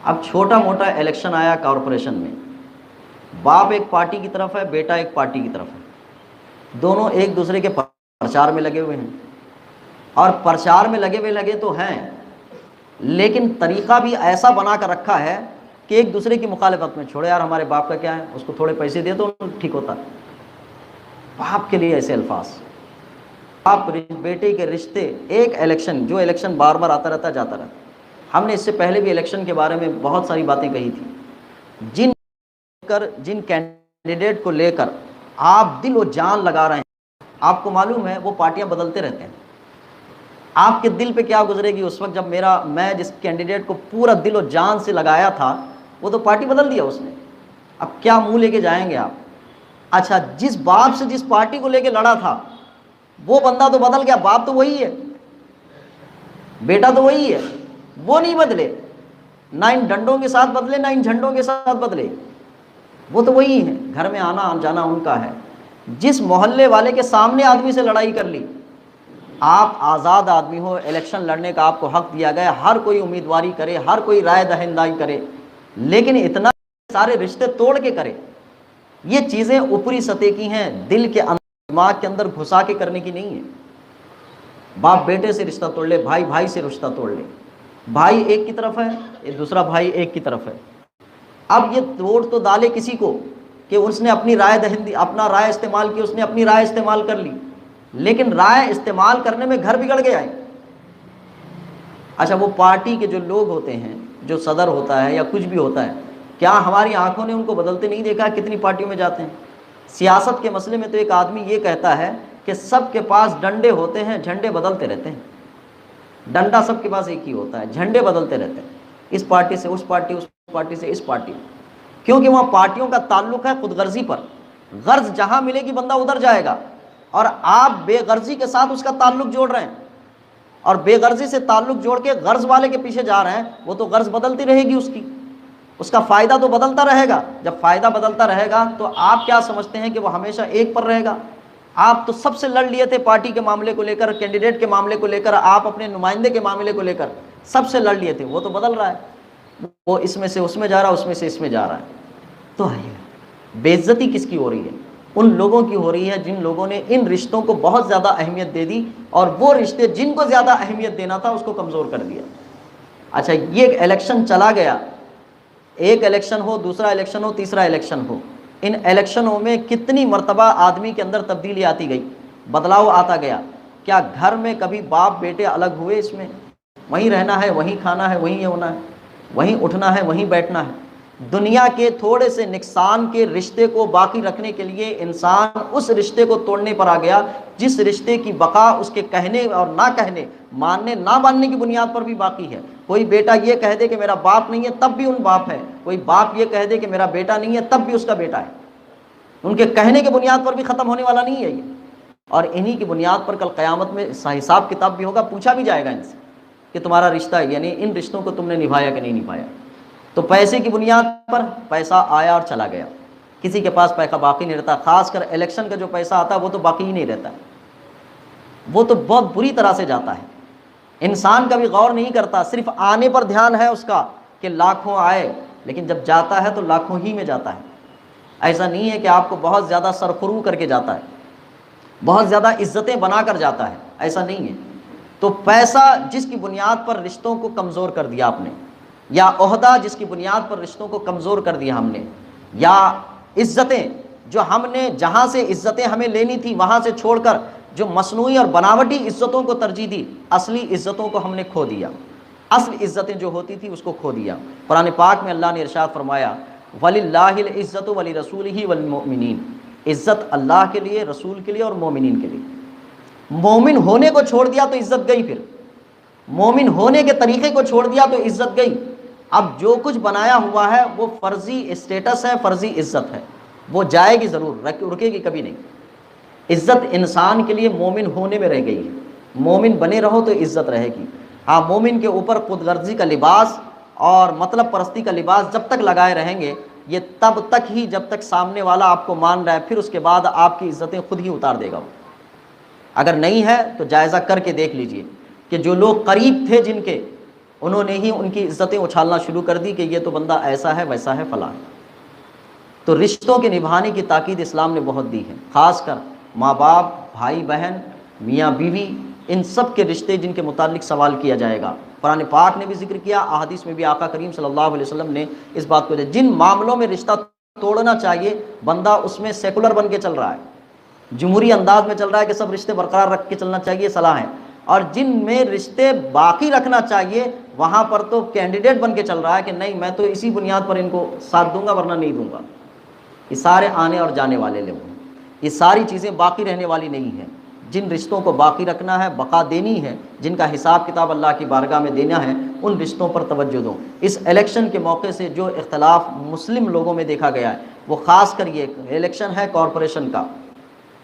اب چھوٹا موٹا الیکشن آیا کارپوریشن میں، باپ ایک پارٹی کی طرف ہے، بیٹا ایک پارٹی کی طرف ہے، دونوں ایک دوسرے کے پرچار میں لگے ہوئے ہیں، اور پرچار میں لگے تو ہیں، لیکن طریقہ بھی ایسا بنا کر رکھا ہے کہ ایک دوسرے کی مخالفت میں، چھوڑے یار ہمارے باپ کا کیا ہے، اس کو تھوڑے پیسے دے تو ٹھیک ہوتا۔ باپ کے لیے ایسے الفاظ، باپ بیٹے کے رشتے، ایک الیکشن، جو الیکشن بار بار آتا رہتا جاتا رہتا۔ ہم نے اس سے پہلے بھی الیکشن کے بارے میں بہت ساری باتیں کہی تھیں، جن کینڈیڈیٹ کو لے کر آپ دل و جان لگا رہے ہیں، آپ کو معلوم ہے وہ پارٹیاں بدلتے رہتے ہیں۔ آپ کے دل پہ کیا گزرے گی اس وقت جب میں جس کینڈیڈیٹ کو پورا دل و جان سے لگایا تھا وہ تو پارٹی بدل دیا اس نے، اب کیا منہ لے کے جائیں گے آپ؟ اچھا، جس باپ سے جس پارٹی کو لے کے لڑا تھا وہ بندہ تو بدل گیا، باپ تو وہی ہے، بیٹا تو وہی ہے، وہ نہیں بدلے، نہ ان ڈنڈوں کے ساتھ بدلے نہ ان جھنڈوں کے ساتھ بدلے، وہ تو وہی ہیں، گھر میں آنا جانا ان کا ہے۔ جس محلے والے کے سامنے آدمی سے لڑائی کر لی، آپ آزاد آدمی ہو، الیکشن لڑنے کا آپ کو حق دیا گیا، ہر کوئی امیدواری کرے، ہر کوئی رائے دہندگی کرے، لیکن اتنا سارے رشتے توڑ کے کرے، یہ چیزیں اوپری سطح کی ہیں، دل کے اندر، دماغ کے اندر گھسا کے کرنے کی نہیں ہے۔ باپ بیٹے سے رشتہ توڑ لے، بھائی بھائی سے رشتہ توڑ لے، بھائی ایک کی طرف ہے، دوسرا بھائی ایک کی طرف ہے، اب یہ توڑ تو ڈالے کسی کو کہ اس نے اپنی رائے دہندگی، اپنا رائے استعمال کی، اس نے اپنی رائے استعمال کر لی، لیکن رائے استعمال کرنے میں گھر بگڑ گیا ہے۔ اچھا، وہ پارٹی کے جو لوگ ہوتے ہیں، جو صدر ہوتا ہے یا کچھ بھی ہوتا ہے، کیا ہماری آنکھوں نے ان کو بدلتے نہیں دیکھا؟ کتنی پارٹیوں میں جاتے ہیں۔ سیاست کے مسئلے میں تو ایک آدمی یہ کہتا ہے کہ سب کے پاس ڈنڈے ہوتے ہیں، جھنڈے بدلتے رہتے ہیں، ڈنڈا سب کے پاس ایک ہی ہوتا ہے، جھنڈے بدلتے رہتے ہیں، اس پارٹی سے اس پارٹی، اس پارٹی سے اس پارٹی، کیونکہ وہاں پارٹیوں کا تعلق ہے خود غرضی پر، غرض جہاں ملے گی بندہ ادھر جائے گا، اور آپ بے غرضی کے ساتھ اس کا تعلق جوڑ رہے ہیں، اور بے غرضی سے تعلق جوڑ کے غرض والے کے پیچھے جا رہے ہیں، وہ تو غرض بدلتی رہے گی، اس کا فائدہ تو بدلتا رہے گا۔ جب فائدہ بدلتا رہے گا تو آپ کیا سمجھتے ہیں کہ وہ ہمیشہ ایک پر رہے گا؟ آپ تو سب سے لڑ لیے تھے پارٹی کے معاملے کو لے کر، کینڈیڈیٹ کے معاملے کو لے کر، آپ اپنے نمائندے کے معاملے کو لے کر سب سے لڑ لیے تھے، وہ تو بدل رہا ہے، وہ اس میں سے اس میں جا رہا ہے، اس میں سے اس میں جا رہا ہے، تو بے عزتی کس کی ہو رہی ہے؟ ان لوگوں کی ہو رہی ہے جن لوگوں نے ان رشتوں کو بہت زیادہ اہمیت دے دی، اور وہ رشتے جن کو زیادہ اہمیت دینا تھا اس کو کمزور کر دیا۔ اچھا، یہ الیکشن چلا گیا، ایک الیکشن ہو، دوسرا الیکشن ہو، تیسرا الیکشن ہو، ان الیکشنوں میں کتنی مرتبہ آدمی کے اندر تبدیلی آتی گئی، بدلاؤ آتا گیا۔ کیا گھر میں کبھی باپ بیٹے الگ ہوئے؟ اس میں وہیں رہنا ہے، وہیں کھانا ہے، وہیں ہونا ہے، وہیں اٹھنا ہے، وہیں بیٹھنا ہے۔ دنیا کے تھوڑے سے نقصان کے رشتے کو باقی رکھنے کے لیے انسان اس رشتے کو توڑنے پر آ گیا جس رشتے کی بقا اس کے کہنے اور نہ کہنے، ماننے نہ ماننے کی بنیاد پر بھی باقی ہے۔ کوئی بیٹا یہ کہہ دے کہ میرا باپ نہیں ہے تب بھی ان باپ ہے، کوئی باپ یہ کہہ دے کہ میرا بیٹا نہیں ہے تب بھی اس کا بیٹا ہے، ان کے کہنے کی بنیاد پر بھی ختم ہونے والا نہیں ہے یہ۔ اور انہی کی بنیاد پر کل قیامت میں حساب کتاب بھی ہوگا، پوچھا بھی جائے گا ان سے کہ تمہارا رشتہ ہے، یعنی ان رشتوں کو تم نے نبھایا کہ نہیں نبھایا۔ تو پیسے کی بنیاد پر پیسہ آیا اور چلا گیا، کسی کے پاس پیسہ باقی نہیں رہتا، خاص کر الیکشن کا جو پیسہ آتا ہے وہ تو باقی ہی نہیں رہتا، وہ تو بہت بری طرح سے جاتا ہے۔ انسان کا بھی غور نہیں کرتا، صرف آنے پر دھیان ہے اس کا کہ لاکھوں آئے، لیکن جب جاتا ہے تو لاکھوں ہی میں جاتا ہے۔ ایسا نہیں ہے کہ آپ کو بہت زیادہ سرخرو کر کے جاتا ہے، بہت زیادہ عزتیں بنا کر جاتا ہے، ایسا نہیں ہے۔ تو پیسہ جس کی بنیاد پر رشتوں کو کمزور کر دیا آپ نے، یا عہدہ جس کی بنیاد پر رشتوں کو کمزور کر دیا ہم نے، یا عزتیں جو ہم نے جہاں سے عزتیں ہمیں لینی تھی وہاں سے چھوڑ کر جو مصنوعی اور بناوٹی عزتوں کو ترجیح دی، اصلی عزتوں کو ہم نے کھو دیا، اصل عزتیں جو ہوتی تھی اس کو کھو دیا۔ قرآن پاک میں اللہ نے ارشاد فرمایا وَلِلَّهِ الْعِزَّةُ وَلِرَسُولِهِ وَالْمُؤْمِنِينَ، عزت اللہ کے لیے، رسول کے لیے اور مومنین کے لیے۔ مومن ہونے کو چھوڑ دیا تو عزت گئی، پھر مومن ہونے کے طریقے کو چھوڑ دیا تو عزت گئی۔ اب جو کچھ بنایا ہوا ہے وہ فرضی اسٹیٹس ہے، فرضی عزت ہے، وہ جائے گی ضرور، رکے گی کبھی نہیں۔ عزت انسان کے لیے مومن ہونے میں رہ گئی ہے، مومن بنے رہو تو عزت رہے گی۔ ہاں، مومن کے اوپر خود غرضی کا لباس اور مطلب پرستی کا لباس جب تک لگائے رہیں گے، یہ تب تک ہی جب تک سامنے والا آپ کو مان رہا ہے، پھر اس کے بعد آپ کی عزتیں خود ہی اتار دے گا۔ اگر نہیں ہے تو جائزہ کر کے دیکھ لیجئے کہ جو لوگ قریب تھے جن کے، انہوں نے ہی ان کی عزتیں اچھالنا شروع کر دی کہ یہ تو بندہ ایسا ہے، ویسا ہے، فلاں۔ تو رشتوں کے نبھانے کی تاکید اسلام نے بہت دی ہے، خاص کر ماں باپ، بھائی بہن، میاں بیوی، ان سب کے رشتے جن کے متعلق سوال کیا جائے گا۔ قرآن پاک نے بھی ذکر کیا، احادیث میں بھی آقا کریم صلی اللہ علیہ وسلم نے اس بات کو دیا۔ جن معاملوں میں رشتہ توڑنا چاہیے بندہ اس میں سیکولر بن کے چل رہا ہے، جمہوری انداز میں چل رہا ہے کہ سب رشتے برقرار رکھ کے چلنا چاہیے، صلاح ہے، اور جن میں رشتے باقی رکھنا چاہیے وہاں پر تو کینڈیڈیٹ بن کے چل رہا ہے کہ نہیں میں تو اسی بنیاد پر ان کو ساتھ دوں گا ورنہ نہیں دوں گا۔ یہ سارے آنے اور جانے والے لوگ ہیں، یہ ساری چیزیں باقی رہنے والی نہیں ہیں۔ جن رشتوں کو باقی رکھنا ہے، بقا دینی ہے، جن کا حساب کتاب اللہ کی بارگاہ میں دینا ہے، ان رشتوں پر توجہ دو۔ اس الیکشن کے موقع سے جو اختلاف مسلم لوگوں میں دیکھا گیا ہے وہ خاص کر یہ الیکشن ہے کارپوریشن کا،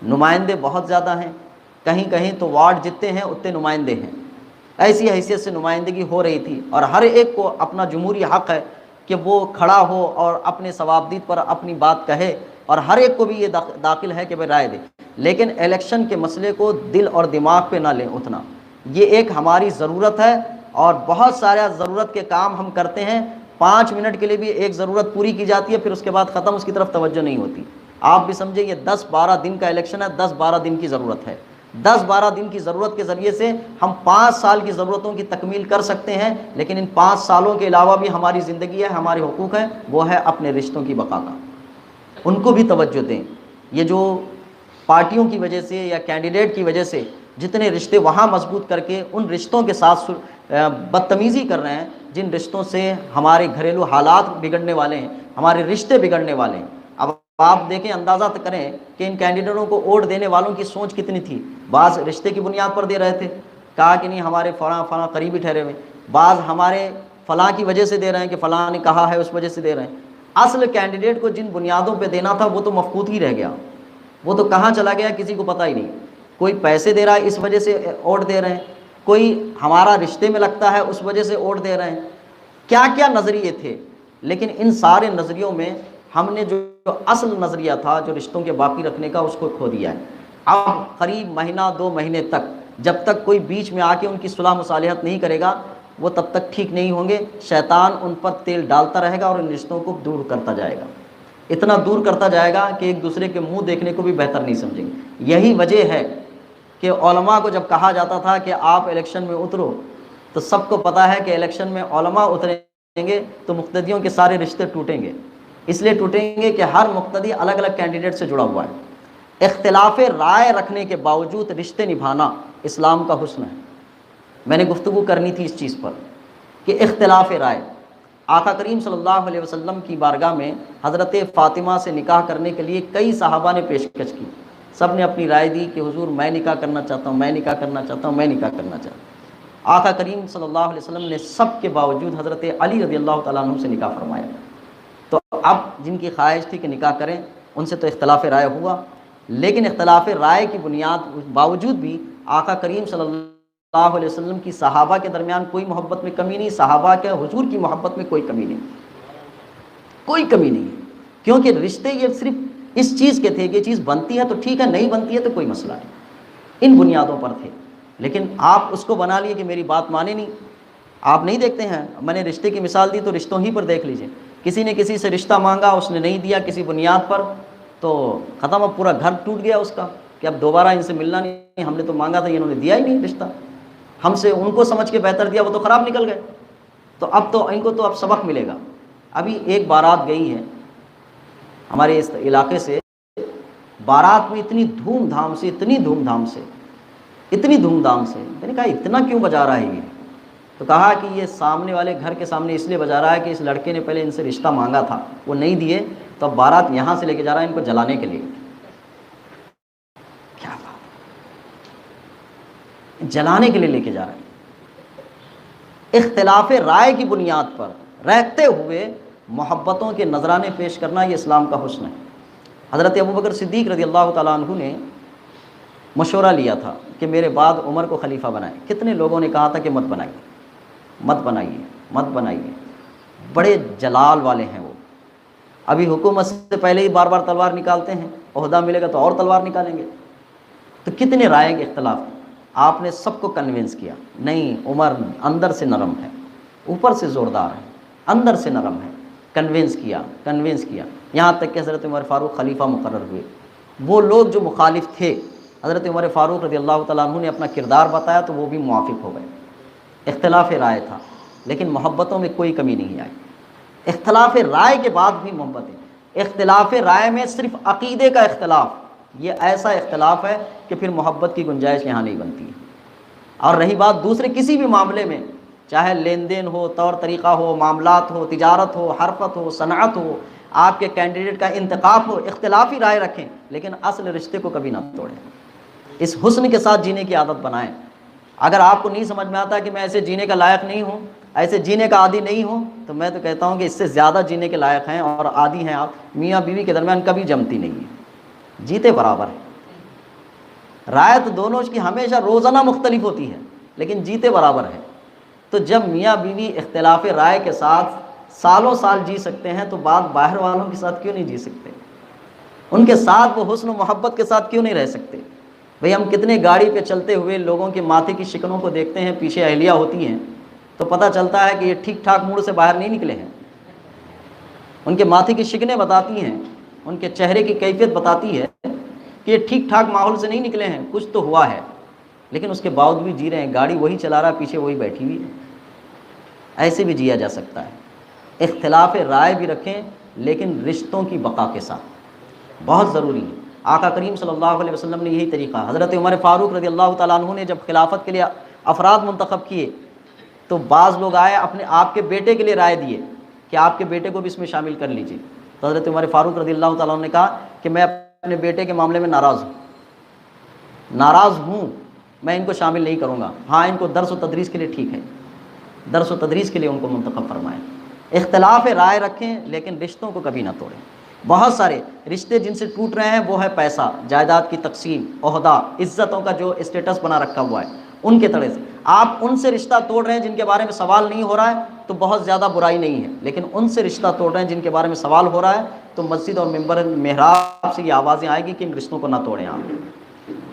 نمائندے بہت زیادہ ہیں، کہیں کہیں تو وارڈ جتنے ہیں اتنے نمائندے ہیں، ایسی حیثیت سے نمائندگی ہو رہی تھی، اور ہر ایک کو اپنا جمہوری حق ہے کہ وہ کھڑا ہو اور اپنے ثوابدید پر اپنی بات کہے، اور ہر ایک کو بھی یہ داخل ہے کہ وہ رائے دے، لیکن الیکشن کے مسئلے کو دل اور دماغ پہ نہ لیں اتنا۔ یہ ایک ہماری ضرورت ہے، اور بہت سارا ضرورت کے کام ہم کرتے ہیں، 5 منٹ کے لیے بھی ایک ضرورت پوری کی جاتی ہے، پھر اس کے بعد ختم، اس کی طرف توجہ نہیں ہوتی۔ آپ بھی سمجھیں یہ 10-12 دن کا الیکشن ہے، 10-12 دن کی ضرورت ہے، 10-12 دن کی ضرورت کے ذریعے سے ہم 5 سال کی ضرورتوں کی تکمیل کر سکتے ہیں، لیکن ان 5 سالوں کے علاوہ بھی ہماری زندگی ہے، ہمارے حقوق ہیں، وہ ہے اپنے رشتوں کی بقا کا، ان کو بھی توجہ دیں۔ یہ جو پارٹیوں کی وجہ سے یا کینڈیڈیٹ کی وجہ سے جتنے رشتے وہاں مضبوط کر کے ان رشتوں کے ساتھ بدتمیزی کر رہے ہیں، جن رشتوں سے ہمارے گھریلو حالات بگڑنے والے ہیں، ہمارے رشتے بگڑنے والے ہیں۔ اب آپ دیکھیں، اندازہ کریں کہ ان کینڈیڈیٹوں کو ووٹ دینے والوں کی سوچ کتنی تھی۔ بعض رشتے کی بنیاد پر دے رہے تھے، کہا کہ نہیں ہمارے فلاں قریبی ٹھہرے ہوئے، بعض ہمارے فلاں کی وجہ سے دے رہے ہیں کہ فلاں نے کہا ہے اس وجہ سے دے رہے ہیں۔ اصل کینڈیڈیٹ کو جن بنیادوں پہ دینا تھا وہ تو مفقود ہی رہ گیا، وہ تو کہاں چلا گیا کسی کو پتہ ہی نہیں۔ کوئی پیسے دے رہا ہے اس وجہ سے ووٹ دے رہے ہیں، کوئی ہمارا رشتے میں لگتا ہے اس وجہ سے ووٹ دے رہے ہیں، کیا کیا نظریے تھے۔ لیکن ان سارے نظریوں میں ہم نے جو اصل نظریہ تھا جو رشتوں کے باقی رکھنے کا، اس کو کھو دیا ہے۔ اب قریب مہینہ 2 مہینے تک جب تک کوئی بیچ میں آ کے ان کی صلح مصالحت نہیں کرے گا وہ تب تک ٹھیک نہیں ہوں گے، شیطان ان پر تیل ڈالتا رہے گا اور ان رشتوں کو دور کرتا جائے گا۔ اتنا دور کرتا جائے گا کہ ایک دوسرے کے منہ دیکھنے کو بھی بہتر نہیں سمجھیں گے۔ یہی وجہ ہے کہ علماء کو جب کہا جاتا تھا کہ آپ الیکشن میں اترو، تو سب کو پتہ ہے کہ الیکشن میں علماء اتریں گے تو مقتدیوں کے سارے رشتے ٹوٹیں گے۔ اس لیے ٹوٹیں گے کہ ہر مقتدی الگ الگ کینڈیڈیٹ سے جڑا ہوا ہے۔ اختلاف رائے رکھنے کے باوجود رشتے نبھانا اسلام کا حسن ہے۔ میں نے گفتگو کرنی تھی اس چیز پر کہ اختلاف رائے، آقا کریم صلی اللہ علیہ وسلم کی بارگاہ میں حضرت فاطمہ سے نکاح کرنے کے لیے کئی صحابہ نے پیشکش کی، سب نے اپنی رائے دی کہ حضور میں نکاح کرنا چاہتا ہوں، میں نکاح کرنا چاہتا ہوں، میں نکاح کرنا چاہتا ہوں۔ آقا کریم صلی اللہ علیہ وسلم نے سب کے باوجود حضرت علی رضی اللہ تعالیٰ عنہ سے نکاح فرمایا۔ تو اب جن کی خواہش تھی کہ نکاح کریں، ان سے تو اختلاف رائے ہوا، لیکن اختلاف رائے کی بنیاد باوجود بھی آقا کریم صلی اللہ علیہ وسلم کی صحابہ کے درمیان کوئی محبت میں کمی نہیں، صحابہ کے حضور کی محبت میں کوئی کمی نہیں، کوئی کمی نہیں ہے، کیونکہ رشتے یہ صرف اس چیز کے تھے کہ یہ چیز بنتی ہے تو ٹھیک ہے، نہیں بنتی ہے تو کوئی مسئلہ نہیں، ان بنیادوں پر تھے۔ لیکن آپ اس کو بنا لیے کہ میری بات مانے نہیں۔ آپ نہیں دیکھتے ہیں، میں نے رشتے کی مثال دی تو رشتوں ہی پر دیکھ لیجئے، کسی نے کسی سے رشتہ مانگا، اس نے نہیں دیا کسی بنیاد پر، تو ختم، اب پورا گھر ٹوٹ گیا اس کا کہ اب دوبارہ ان سے ملنا نہیں، ہم نے تو مانگا تھا، انہوں نے دیا ہی نہیں رشتہ، ہم سے ان کو سمجھ کے بہتر دیا، وہ تو خراب نکل گئے، تو اب تو ان کو تو اب سبق ملے گا۔ ابھی ایک بارات گئی ہے ہمارے اس علاقے سے، بارات میں اتنی دھوم دھام سے، اتنی دھوم دھام سے، اتنی دھوم دھام سے، میں نے کہا اتنا کیوں بجا رہا ہے یہ؟ تو کہا کہ یہ سامنے والے گھر کے سامنے اس لیے بجا رہا ہے کہ اس لڑکے نے پہلے ان سے رشتہ مانگا تھا، وہ نہیں دیے، تو اب بارات یہاں سے لے کے جا رہا ہے ان کو جلانے کے لیے۔ کیا بات، جلانے کے لیے لے کے جا رہا ہے۔ اختلاف رائے کی بنیاد پر رہتے ہوئے محبتوں کے نذرانے پیش کرنا یہ اسلام کا حسن ہے۔ حضرت ابوبکر صدیق رضی اللہ تعالیٰ عنہ نے مشورہ لیا تھا کہ میرے بعد عمر کو خلیفہ بنائیں۔ کتنے لوگوں نے کہا تھا کہ مت بنائیے، مت بنائیے، مت بنائیے، بڑے جلال والے ہیں وہ، ابھی حکومت سے پہلے ہی بار بار تلوار نکالتے ہیں، عہدہ ملے گا تو اور تلوار نکالیں گے۔ تو کتنے رائے کے اختلاف، آپ نے سب کو کنونس کیا، نہیں عمر اندر سے نرم ہے، اوپر سے زوردار ہے، اندر سے نرم ہے، کنونس کیا، کنونس کیا، یہاں تک کہ حضرت عمر فاروق خلیفہ مقرر ہوئے۔ وہ لوگ جو مخالف تھے، حضرت عمر فاروق رضی اللہ تعالیٰ عنہ نے اپنا کردار بتایا تو وہ بھی موافق ہو گئے۔ اختلاف رائے تھا لیکن محبتوں میں کوئی کمی نہیں آئی۔ اختلاف رائے کے بعد بھی محبت ہے۔ اختلاف رائے میں صرف عقیدے کا اختلاف، یہ ایسا اختلاف ہے کہ پھر محبت کی گنجائش یہاں نہیں بنتی ہے۔ اور رہی بات دوسرے کسی بھی معاملے میں، چاہے لین دین ہو، طور طریقہ ہو، معاملات ہو، تجارت ہو، حرفت ہو، صنعت ہو، آپ کے کینڈیڈیٹ کا انتخاب ہو، اختلافی رائے رکھیں لیکن اصل رشتے کو کبھی نہ توڑیں۔ اس حسن کے ساتھ جینے کی عادت بنائیں۔ اگر آپ کو نہیں سمجھ میں آتا کہ میں ایسے جینے کا لائق نہیں ہوں، ایسے جینے کا عادی نہیں ہوں، تو میں تو کہتا ہوں کہ اس سے زیادہ جینے کے لائق ہیں اور عادی ہیں آپ۔ میاں بیوی کے درمیان کبھی جمتی نہیں ہے، جیتے برابر ہے۔ رائے تو دونوں کی ہمیشہ روزانہ مختلف ہوتی ہے لیکن جیتے برابر ہے۔ تو جب میاں بیوی اختلاف رائے کے ساتھ سالوں سال جی سکتے ہیں تو بعد باہر والوں کے ساتھ کیوں نہیں جی سکتے؟ ان کے ساتھ وہ حسن و محبت کے ساتھ کیوں نہیں رہ سکتے؟ بھئی ہم کتنے گاڑی پہ چلتے ہوئے لوگوں کے ماتھے کی شکنوں کو دیکھتے ہیں، پیچھے اہلیہ ہوتی ہیں تو پتہ چلتا ہے کہ یہ ٹھیک ٹھاک موڈ سے باہر نہیں نکلے ہیں۔ ان کے ماتھے کی شکنیں بتاتی ہیں، ان کے چہرے کی کیفیت بتاتی ہے کہ یہ ٹھیک ٹھاک ماحول سے نہیں نکلے ہیں، کچھ تو ہوا ہے، لیکن اس کے باوجود بھی جی رہے ہیں، گاڑی وہی چلا رہا ہے، پیچھے وہی بیٹھی ہوئی ہے۔ ایسے بھی جیا جا سکتا ہے۔ اختلاف رائے بھی رکھیں لیکن رشتوں کی بقا کے ساتھ، بہت ضروری ہے۔ آقا کریم صلی اللہ علیہ وسلم نے یہی طریقہ، حضرت عمر فاروق رضی اللہ تعالیٰ عنہ نے جب خلافت کے لیے افراد منتخب کیے تو بعض لوگ آئے اپنے آپ کے بیٹے کے لیے رائے دیے کہ آپ کے بیٹے کو بھی اس میں شامل کر لیجیے، تو حضرت عمر فاروق رضی اللہ تعالیٰ عنہ نے کہا کہ میں اپنے بیٹے کے معاملے میں ناراض ہوں، میں ان کو شامل نہیں کروں گا، ہاں ان کو درس و تدریس کے لیے ٹھیک ہے، درس و تدریس کے لیے ان کو منتخب فرمائیں۔ اختلاف رائے رکھیں لیکن رشتوں کو کبھی نہ توڑیں۔ بہت سارے رشتے جن سے ٹوٹ رہے ہیں وہ ہے پیسہ، جائیداد کی تقسیم، عہدہ، عزتوں کا جو اسٹیٹس بنا رکھا ہوا ہے، ان کے طرح سے آپ ان سے رشتہ توڑ رہے ہیں جن کے بارے میں سوال نہیں ہو رہا ہے تو بہت زیادہ برائی نہیں ہے، لیکن ان سے رشتہ توڑ رہے ہیں جن کے بارے میں سوال ہو رہا ہے تو مسجد اور ممبر محراب سے یہ آوازیں آئیں گی کہ ان رشتوں کو نہ توڑیں۔ آپ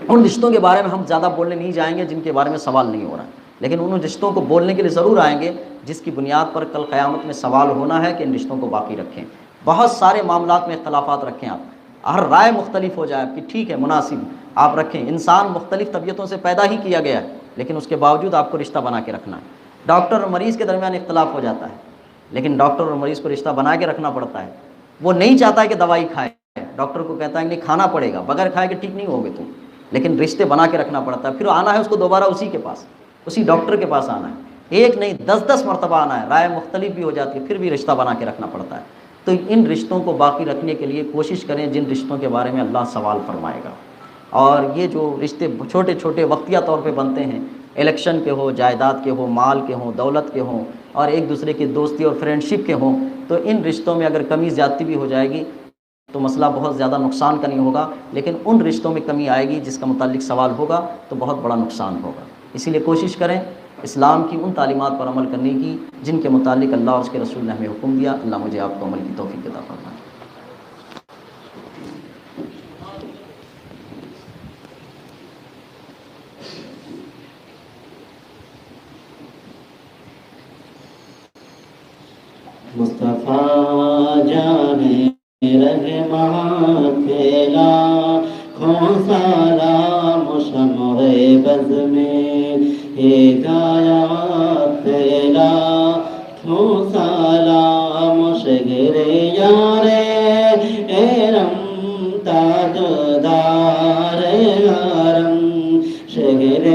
ان رشتوں کے بارے میں ہم زیادہ بولنے نہیں جائیں گے جن کے بارے میں سوال نہیں ہو رہا ہے، لیکن ان رشتوں کو بولنے کے لیے ضرور آئیں گے جس کی بنیاد پر کل قیامت میں سوال ہونا ہے کہ ان رشتوں کو باقی رکھیں۔ بہت سارے معاملات میں اختلافات رکھیں آپ، ہر رائے مختلف ہو جائے آپ کی، ٹھیک ہے مناسب آپ رکھیں، انسان مختلف طبیعتوں سے پیدا ہی کیا گیا ہے، لیکن اس کے باوجود آپ کو رشتہ بنا کے رکھنا ہے۔ ڈاکٹر اور مریض کے درمیان اختلاف ہو جاتا ہے، لیکن ڈاکٹر اور مریض کو رشتہ بنا کے رکھنا پڑتا ہے۔ وہ نہیں چاہتا ہے کہ دوائی کھائے، ڈاکٹر کو کہتا ہے کہ نہیں کھانا پڑے گا، بغیر کھائے کہ ٹھیک نہیں ہوگے تم، لیکن رشتے بنا کے رکھنا پڑتا ہے۔ پھر آنا ہے اس کو دوبارہ اسی کے پاس، اسی ڈاکٹر کے پاس آنا ہے، ایک نہیں 10 مرتبہ آنا ہے، رائے مختلف بھی ہو جاتی ہے، پھر بھی رشتہ بنا کے رکھنا پڑتا ہے۔ تو ان رشتوں کو باقی رکھنے کے لیے کوشش کریں جن رشتوں کے بارے میں اللہ سوال فرمائے گا۔ اور یہ جو رشتے چھوٹے چھوٹے وقتیہ طور پہ بنتے ہیں، الیکشن کے ہو، جائیداد کے ہو، مال کے ہوں، دولت کے ہوں، اور ایک دوسرے کی دوستی اور فرینڈشپ کے ہوں، تو ان رشتوں میں اگر کمی زیادتی بھی ہو جائے گی تو مسئلہ بہت زیادہ نقصان کا نہیں ہوگا، لیکن ان رشتوں میں کمی آئے گی جس کا متعلق سوال ہوگا تو بہت بڑا نقصان ہوگا۔ اسی لیے کوشش کریں اسلام کی ان تعلیمات پر عمل کرنے کی جن کے متعلق اللہ اور اس کے رسول نے ہمیں حکم دیا۔ اللہ مجھے آپ کو عمل کی توفیق عطا فرمائے۔ مصطفیٰ جانے رحمت پھیلا کھوں سلام شمع بز میں ہدایت پھیلا کھوں سلام شگر یار ارم تاجدار حرم شگر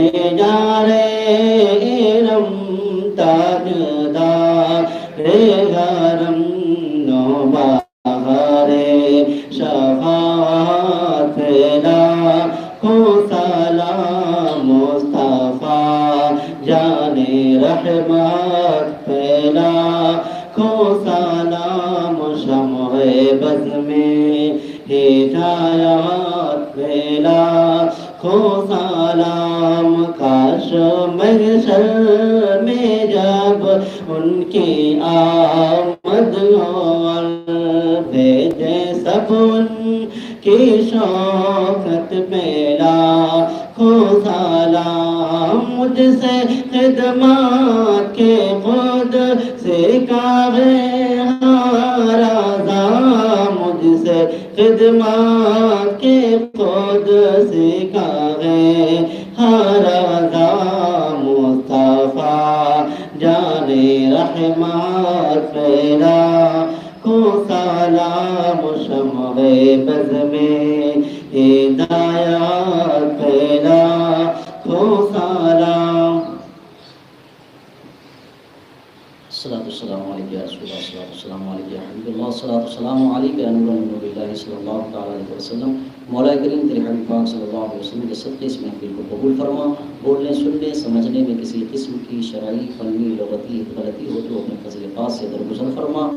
یار ارم تاجدار غرم نوبہار شفاعت پھیلا کھوں سلام مصطفیٰ جان رحمت پھیلا کھوں سلام شمع بز میں ہدایت پھیلا کھوں سلام کاش محشر میں جب ان کی آمد اور بھیجے سب ان کی شوکت میلا کھوں سلام مجھ سے خدمات کے خود سکھاوے رضا مجھ سے خدمات کے خود سکھاوے رضا مصطفیٰ جان رحمت پھیلا کھوں سلام شمع بز میں ہدایت پھیلا کھوں سلام۔ الصلاۃ والسلام علیک یا رسول اللہ، الصلاۃ والسلام علیک یا حبیب اللہ، الصلاۃ والسلام علیک یا نور من نور اللہ صلی اللہ تعالیٰ علیہ وسلم۔ مولا کریم تیرے حبیب پاک صلی اللہ علیہ وسلم کے صدقے اس محفل کو قبول فرما۔ بولنے سننے سمجھنے میں کسی قسم کی شرعی فنی لغتی غلطی ہو تو اپنے فضل خاص سے درگزر فرما۔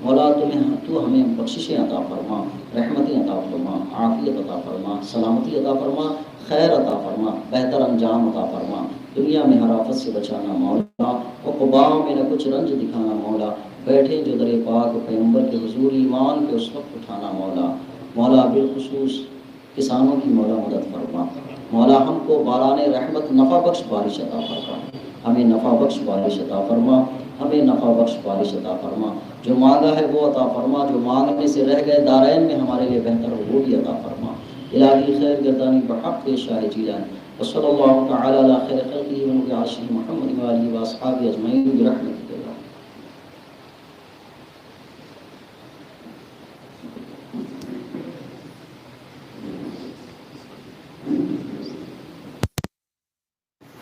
مولا تو ہمیں بخششیں عطا فرما، رحمتیں عطا فرما، عافیت عطا فرما، سلامتی عطا فرما، خیر عطا فرما، بہتر انجام عطا فرما۔ دنیا میں ہر آفت سے بچانا مولا، عقباؤں میں نہ کچھ رنج دکھانا مولا، بیٹھے جو در پاک پیغمبر کے حضور ایمان کے اس وقت اٹھانا مولا۔ مولا بالخصوص کسانوں کی مولا مدد فرما۔ مولا ہم کو باران رحمت نفع بخش بارش عطا فرما، ہمیں نفع بخش بارش عطا فرما، ہمیں نفع بخش بارش عطا فرما۔ جو مانگا ہے وہ عطا فرما، جو مانگنے سے رہ گئے دارین میں ہمارے لیے بہتر ہو وہ بھی عطا فرما۔ الہی خیر گردانی بحق شاہ جیلانی وصلی اللہ تعالی علی خیر خلقہ ونبی عرشہ محمد و آلہ و اصحابہ اجمعین برحمتک۔